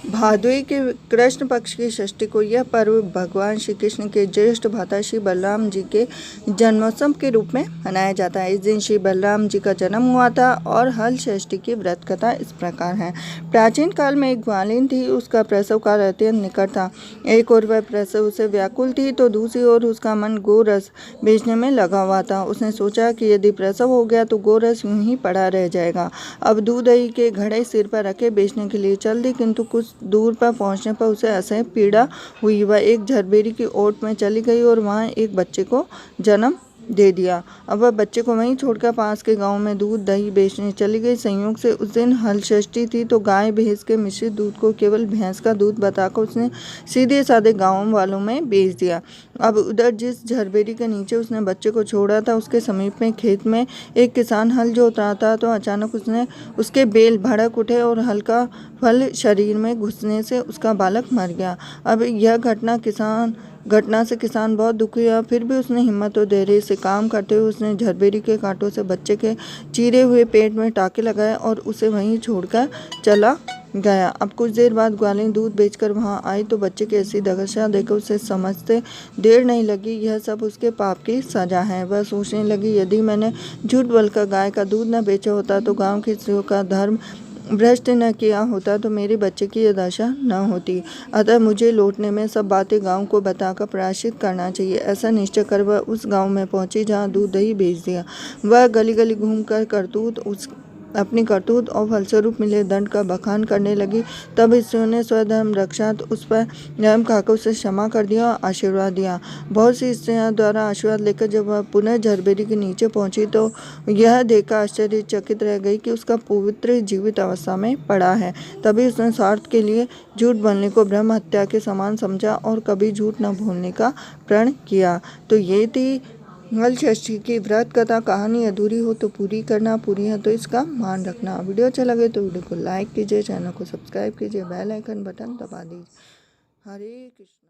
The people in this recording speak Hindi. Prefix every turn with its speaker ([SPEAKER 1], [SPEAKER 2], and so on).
[SPEAKER 1] भादुई के कृष्ण पक्ष की षष्ठी को यह पर्व भगवान श्री कृष्ण के ज्येष्ठ भ्राता श्री बलराम जी के जन्मोत्सव के रूप में मनाया जाता है। इस दिन श्री बलराम जी का जन्म हुआ था और हल षष्ठी की व्रत कथा इस प्रकार है। प्राचीन काल में एक ग्वालिन थी, उसका प्रसव काल अत्यंत निकट था। एक ओर वह प्रसव से व्याकुल थी तो दूसरी ओर उसका मन गोरस बेचने में लगा हुआ था। उसने सोचा कि यदि प्रसव हो गया तो गोरस यूं ही पड़ा रह जाएगा। अब दूध दही के घड़े सिर पर रखे बेचने के लिए चल दी, किंतु कुछ दूर पर पहुंचने पर उसे असह्य पीड़ा हुई। वह एक झरबेरी की ओट में चली गई और वहां एक बच्चे को जन्म दे दिया। अब वह बच्चे को वहीं छोड़कर पास के गांव में दूध दही बेचने चली गई। संयोग से उस दिन हल षष्ठी थी तो गाय भैंस के मिश्रित दूध को केवल भैंस का दूध बताकर उसने सीधे साधे गांव वालों में बेच दिया। अब उधर जिस झरबेरी के नीचे उसने बच्चे को छोड़ा था उसके समीप में खेत में एक किसान हल जोत रहा था तो अचानक उसके बैल भड़क उठे और हल का फल शरीर में घुसने से उसका बालक मर गया। अब यह घटना से किसान बहुत दुखी हुआ, फिर भी उसने हिम्मत और धैर्य से काम करते हुए उसने झरबेरी के कांटों से बच्चे के चीरे हुए पेट में टाके लगाए और उसे वहीं छोड़कर चला गया। अब कुछ देर बाद ग्वालिन दूध बेचकर वहां आई तो बच्चे की ऐसी दशा देखकर उसे समझते देर नहीं लगी, यह सब उसके पाप की सजा है। वह सोचने लगी, यदि मैंने झूठ बोलकर गाय का दूध न बेचा होता तो गांव के स्त्रियों का धर्म भ्रष्ट न किया होता तो मेरे बच्चे की यह दशा न होती। अतः मुझे लौटने में सब बातें गांव को बताकर प्रायश्चित करना चाहिए। ऐसा निश्चय कर वह उस गांव में पहुंची जहां दूध दही बेच दिया। वह गली गली घूमकर अपनी करतूत और फलस्वरूप मिले दंड का बखान करने लगी। तब स्त्रियों ने स्वधर्म रक्षात उस पर रहम खाकर उसे क्षमा कर दिया और आशीर्वाद दिया। बहुत सी स्त्रियों द्वारा आशीर्वाद लेकर जब वह पुनः झरबेरी के नीचे पहुंची तो यह देखकर आश्चर्यचकित रह गई कि उसका पुत्र जीवित अवस्था में पड़ा है। तभी उसने स्वार्थ के लिए झूठ बोलने को ब्रह्म हत्या के समान समझा और कभी झूठ न बोलने का प्रण किया। तो ये थी हल षष्ठी की व्रत कथा। कहानी अधूरी हो तो पूरी करना, पूरी है तो इसका मान रखना। वीडियो अच्छा लगे तो वीडियो को लाइक कीजिए, चैनल को सब्सक्राइब कीजिए, बेल आइकन बटन दबा दीजिए। हरे कृष्ण।